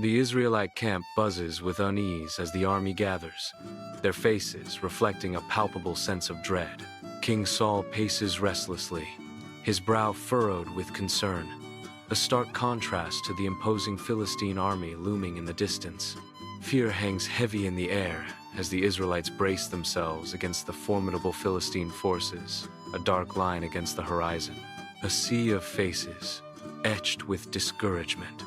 The Israelite camp buzzes with unease as the army gathers, their faces reflecting a palpable sense of dread. King Saul paces restlessly, his brow furrowed with concern, a stark contrast to the imposing Philistine army looming in the distance. Fear hangs heavy in the air as the Israelites brace themselves against the formidable Philistine forces, a dark line against the horizon. A sea of faces, etched with discouragement,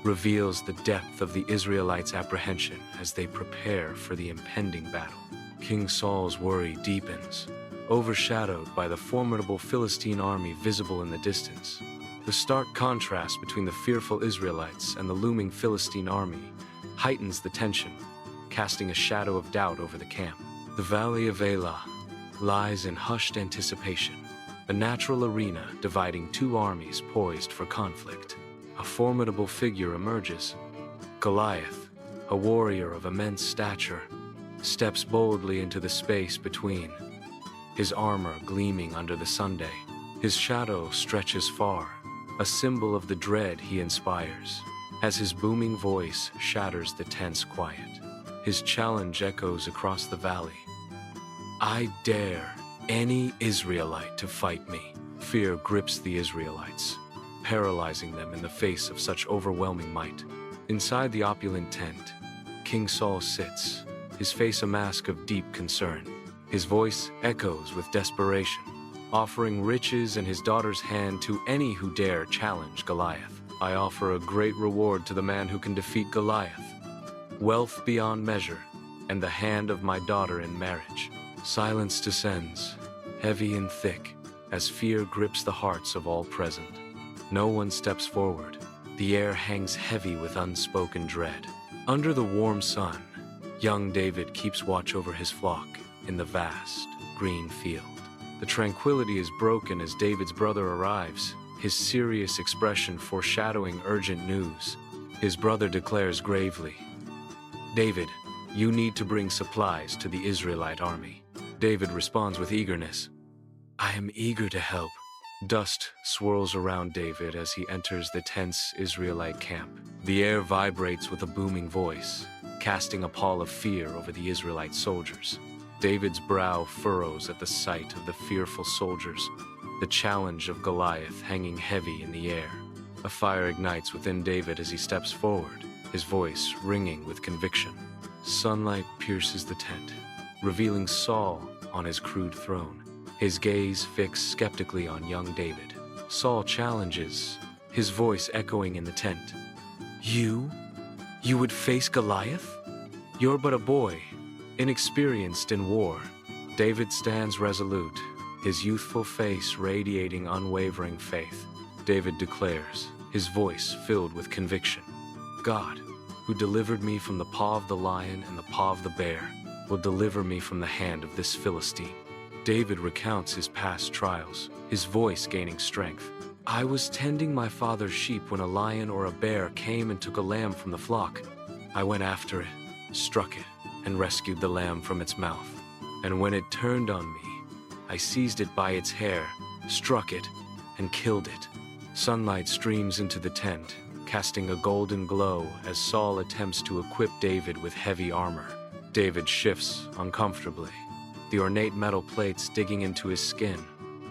reveals the depth of the Israelites' apprehension as they prepare for the impending battle. King Saul's worry deepens, overshadowed by the formidable Philistine army visible in the distance. The stark contrast between the fearful Israelites and the looming Philistine army heightens the tension, casting a shadow of doubt over the camp. The valley of Elah lies in hushed anticipation, a natural arena dividing two armies poised for conflict. A formidable figure emerges. Goliath, a warrior of immense stature, steps boldly into the space between, his armor gleaming under the sunday. His shadow stretches far, a symbol of the dread he inspires, as his booming voice shatters the tense quiet. His challenge echoes across the valley. I dare any Israelite to fight me. Fear grips the Israelites, paralyzing them in the face of such overwhelming might. Inside the opulent tent, King Saul sits, his face a mask of deep concern. His voice echoes with desperation, offering riches in his daughter's hand to any who dare challenge Goliath. I offer a great reward to the man who can defeat Goliath, wealth beyond measure, and the hand of my daughter in marriage. Silence descends, heavy and thick, as fear grips the hearts of all present. No one steps forward. The air hangs heavy with unspoken dread. Under the warm sun, young David keeps watch over his flock in the vast, green field. The tranquility is broken as David's brother arrives, his serious expression foreshadowing urgent news. His brother declares gravely, "David, you need to bring supplies to the Israelite army." David responds with eagerness, "I am eager to help." Dust swirls around David as he enters the tense Israelite camp. The air vibrates with a booming voice, casting a pall of fear over the Israelite soldiers. David's brow furrows at the sight of the fearful soldiers, the challenge of Goliath hanging heavy in the air. A fire ignites within David as he steps forward, his voice ringing with conviction. Sunlight pierces the tent, revealing Saul on his crude throne, his gaze fixed skeptically on young David. Saul challenges, his voice echoing in the tent. You would face Goliath? You're but a boy, inexperienced in war." David stands resolute, his youthful face radiating unwavering faith. David declares, his voice filled with conviction, "God, who delivered me from the paw of the lion and the paw of the bear, will deliver me from the hand of this Philistine." David recounts his past trials, his voice gaining strength. "I was tending my father's sheep when a lion or a bear came and took a lamb from the flock. I went after it, struck it, and rescued the lamb from its mouth. And when it turned on me, I seized it by its hair, struck it, and killed it." Sunlight streams into the tent, casting a golden glow as Saul attempts to equip David with heavy armor. David shifts uncomfortably, the ornate metal plates digging into his skin,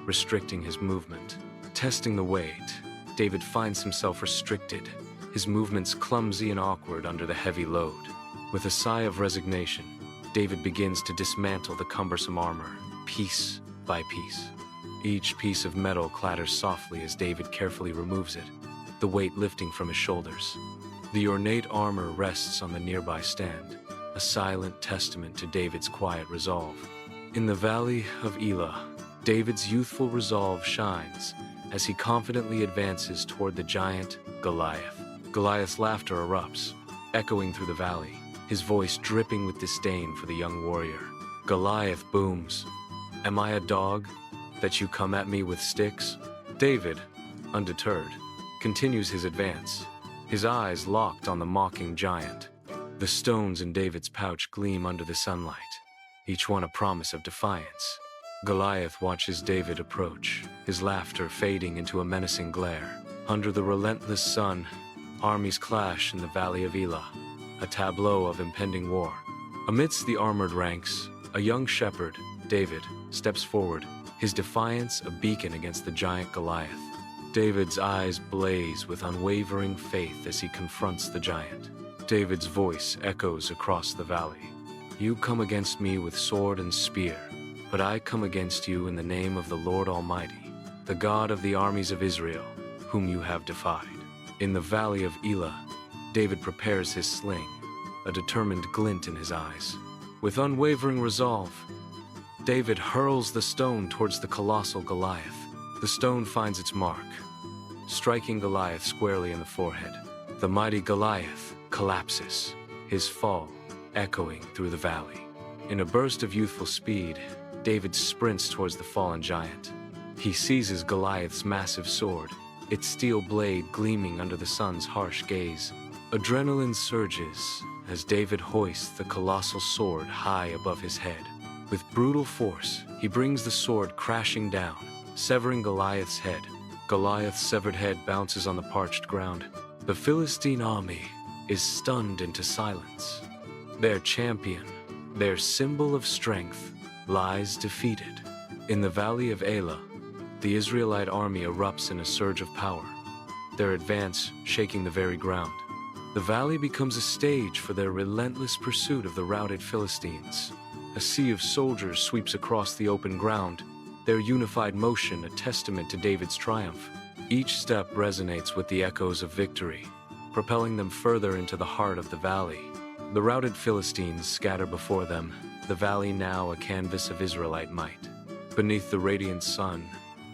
restricting his movement. Testing the weight, David finds himself restricted, his movements clumsy and awkward under the heavy load. With a sigh of resignation, David begins to dismantle the cumbersome armor, piece by piece. Each piece of metal clatters softly as David carefully removes it, the weight lifting from his shoulders. The ornate armor rests on the nearby stand, a silent testament to David's quiet resolve. In the valley of Elah, David's youthful resolve shines as he confidently advances toward the giant Goliath. Goliath's laughter erupts, echoing through the valley, his voice dripping with disdain for the young warrior. Goliath booms, "Am I a dog, that you come at me with sticks?" David, undeterred, continues his advance, his eyes locked on the mocking giant. The stones in David's pouch gleam under the sunlight, each one a promise of defiance. Goliath watches David approach, his laughter fading into a menacing glare. Under the relentless sun, Armies clash in the valley of Elah, a tableau of impending war. Amidst the armored ranks, a young shepherd, David, steps forward, his defiance a beacon against the giant Goliath. David's eyes blaze with unwavering faith as he confronts the giant. David's voice echoes across the valley. You come against me with sword and spear, but I come against you in the name of the Lord Almighty, the God of the armies of Israel, whom you have defied. In the valley of Elah, David prepares his sling, a determined glint in his eyes. With unwavering resolve, David hurls the stone towards the colossal Goliath. The stone finds its mark, striking Goliath squarely in the forehead. The mighty Goliath collapses, his fall echoing through the valley. In a burst of youthful speed, David sprints towards the fallen giant. He seizes Goliath's massive sword, its steel blade gleaming under the sun's harsh gaze. Adrenaline surges as David hoists the colossal sword high above his head. With brutal force, he brings the sword crashing down, severing Goliath's head. Goliath's severed head bounces on the parched ground. The Philistine army is stunned into silence. Their champion, their symbol of strength, lies defeated. In the valley of Elah, the Israelite army erupts in a surge of power, their advance shaking the very ground. The valley becomes a stage for their relentless pursuit of the routed Philistines. A sea of soldiers sweeps across the open ground, their unified motion a testament to David's triumph. Each step resonates with the echoes of victory, propelling them further into the heart of the valley. The routed Philistines scatter before them, the valley now a canvas of Israelite might. Beneath the radiant sun,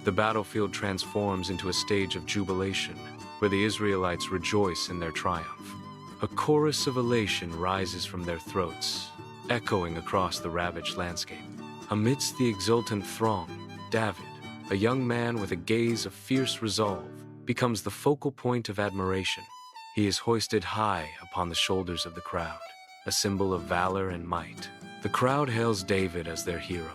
the battlefield transforms into a stage of jubilation, where the Israelites rejoice in their triumph. A chorus of elation rises from their throats, echoing across the ravaged landscape. Amidst the exultant throng, David, a young man with a gaze of fierce resolve, becomes the focal point of admiration. He is hoisted high upon the shoulders of the crowd, a symbol of valor and might. The crowd hails David as their hero,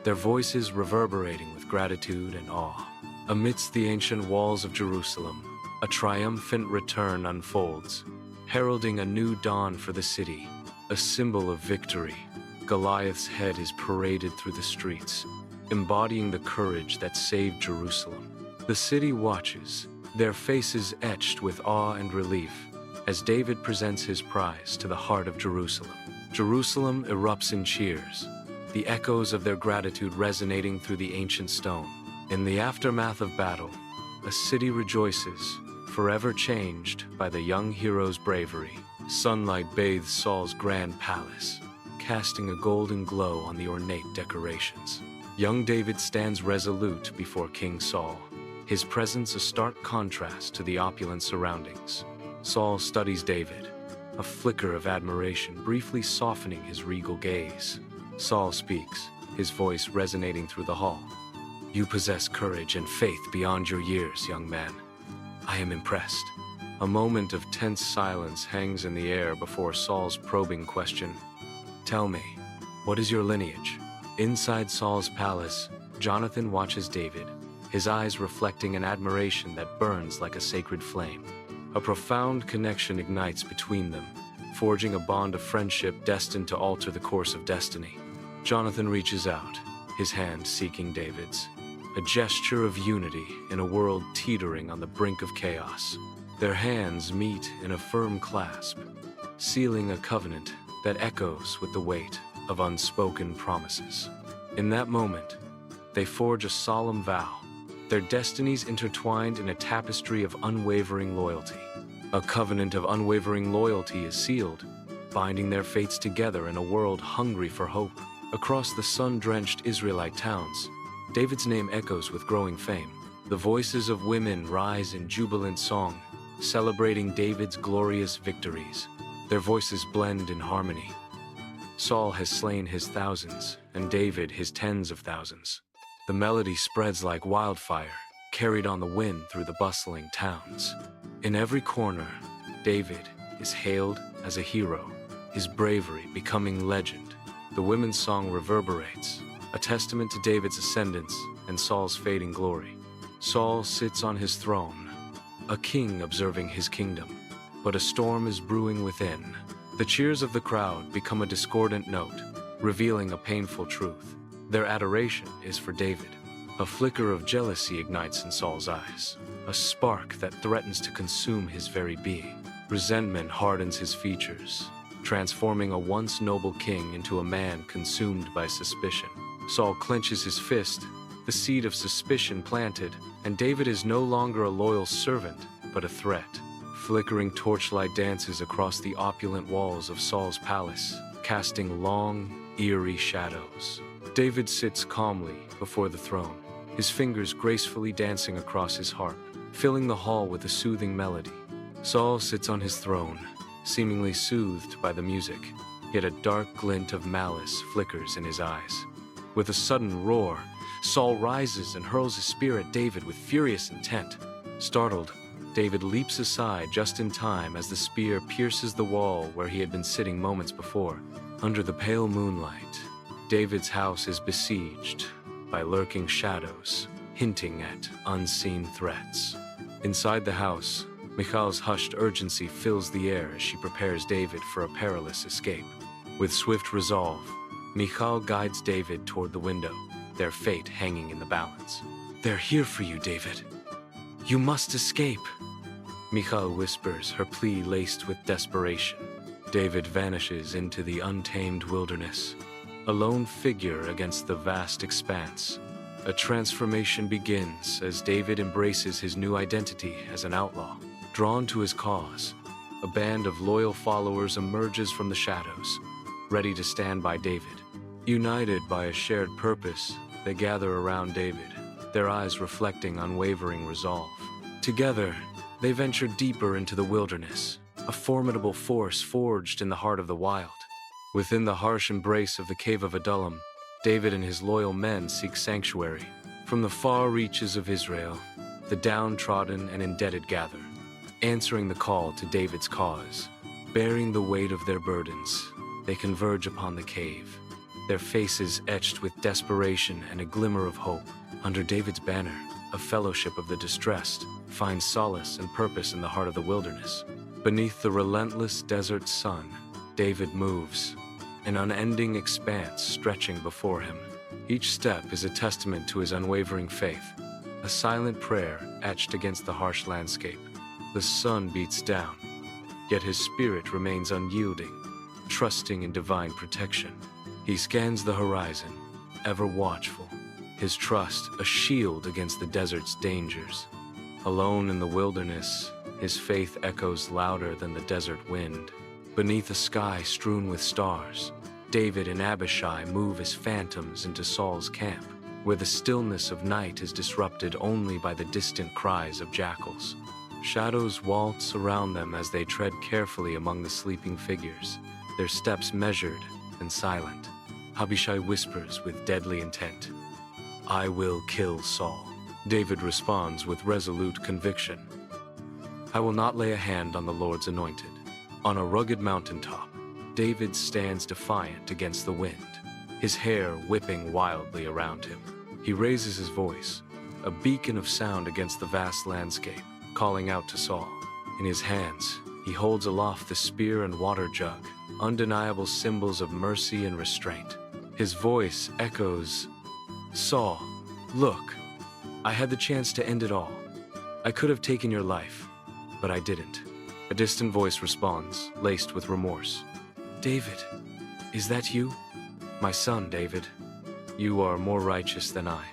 their voices reverberating with gratitude and awe. Amidst the ancient walls of Jerusalem, a triumphant return unfolds, heralding a new dawn for the city, a symbol of victory. Goliath's head is paraded through the streets, embodying the courage that saved Jerusalem. The city watches, their faces etched with awe and relief, as David presents his prize to the heart of Jerusalem. Jerusalem erupts in cheers, the echoes of their gratitude resonating through the ancient stone. In the aftermath of battle, a city rejoices, forever changed by the young hero's bravery. Sunlight bathes Saul's grand palace, casting a golden glow on the ornate decorations. Young David stands resolute before King Saul, his presence a stark contrast to the opulent surroundings. Saul studies David, a flicker of admiration briefly softening his regal gaze. Saul speaks, his voice resonating through the hall. You possess courage and faith beyond your years, young man. I am impressed. A moment of tense silence hangs in the air before Saul's probing question. Tell me, what is your lineage? Inside Saul's palace, Jonathan watches David, his eyes reflecting an admiration that burns like a sacred flame. A profound connection ignites between them, forging a bond of friendship destined to alter the course of destiny. Jonathan reaches out, his hand seeking David's, a gesture of unity in a world teetering on the brink of chaos. Their hands meet in a firm clasp, sealing a covenant that echoes with the weight of unspoken promises. In that moment, they forge a solemn vow, their destinies intertwined in a tapestry of unwavering loyalty. A covenant of unwavering loyalty is sealed, binding their fates together in a world hungry for hope. Across the sun-drenched Israelite towns, David's name echoes with growing fame. The voices of women rise in jubilant song, celebrating David's glorious victories. Their voices blend in harmony. Saul has slain his thousands, and David his tens of thousands. The melody spreads like wildfire, carried on the wind through the bustling towns. In every corner, David is hailed as a hero, his bravery becoming legend. The women's song reverberates, a testament to David's ascendance and Saul's fading glory. Saul sits on his throne, a king observing his kingdom, but a storm is brewing within. The cheers of the crowd become a discordant note, revealing a painful truth. Their adoration is for David. A flicker of jealousy ignites in Saul's eyes, a spark that threatens to consume his very being. Resentment hardens his features, transforming a once noble king into a man consumed by suspicion. Saul clenches his fist, the seed of suspicion planted, and David is no longer a loyal servant, but a threat. Flickering torchlight dances across the opulent walls of Saul's palace, casting long, eerie shadows. David sits calmly before the throne, his fingers gracefully dancing across his harp, filling the hall with a soothing melody. Saul sits on his throne, seemingly soothed by the music, yet a dark glint of malice flickers in his eyes. With a sudden roar, Saul rises and hurls his spear at David with furious intent. Startled, David leaps aside just in time as the spear pierces the wall where he had been sitting moments before. Under the pale moonlight, David's house is besieged by lurking shadows, hinting at unseen threats. Inside the house, Michal's hushed urgency fills the air as she prepares David for a perilous escape. With swift resolve, Michal guides David toward the window, their fate hanging in the balance. "They're here for you, David. You must escape," Michal whispers, her plea laced with desperation. David vanishes into the untamed wilderness, a lone figure against the vast expanse. A transformation begins as David embraces his new identity as an outlaw. Drawn to his cause, a band of loyal followers emerges from the shadows, ready to stand by David. United by a shared purpose, they gather around David, their eyes reflecting unwavering resolve. Together, they venture deeper into the wilderness, a formidable force forged in the heart of the wild. Within the harsh embrace of the Cave of Adullam, David and his loyal men seek sanctuary. From the far reaches of Israel, the downtrodden and indebted gather, answering the call to David's cause. Bearing the weight of their burdens, they converge upon the cave, their faces etched with desperation and a glimmer of hope. Under David's banner, a fellowship of the distressed finds solace and purpose in the heart of the wilderness. Beneath the relentless desert sun, David moves, an unending expanse stretching before him. Each step is a testament to his unwavering faith, a silent prayer etched against the harsh landscape. The sun beats down, yet his spirit remains unyielding, trusting in divine protection. He scans the horizon, ever watchful, his trust a shield against the desert's dangers. Alone in the wilderness, his faith echoes louder than the desert wind. Beneath a sky strewn with stars, David and Abishai move as phantoms into Saul's camp, where the stillness of night is disrupted only by the distant cries of jackals. Shadows waltz around them as they tread carefully among the sleeping figures, their steps measured and silent. Abishai whispers with deadly intent, "I will kill Saul." David responds with resolute conviction, "I will not lay a hand on the Lord's anointed." On a rugged mountaintop, David stands defiant against the wind, his hair whipping wildly around him. He raises his voice, a beacon of sound against the vast landscape, calling out to Saul. In his hands, he holds aloft the spear and water jug, undeniable symbols of mercy and restraint. His voice echoes, "Saul, look, I had the chance to end it all. I could have taken your life, but I didn't." A distant voice responds, laced with remorse. "David, is that you?" "My son, David, you are more righteous than I."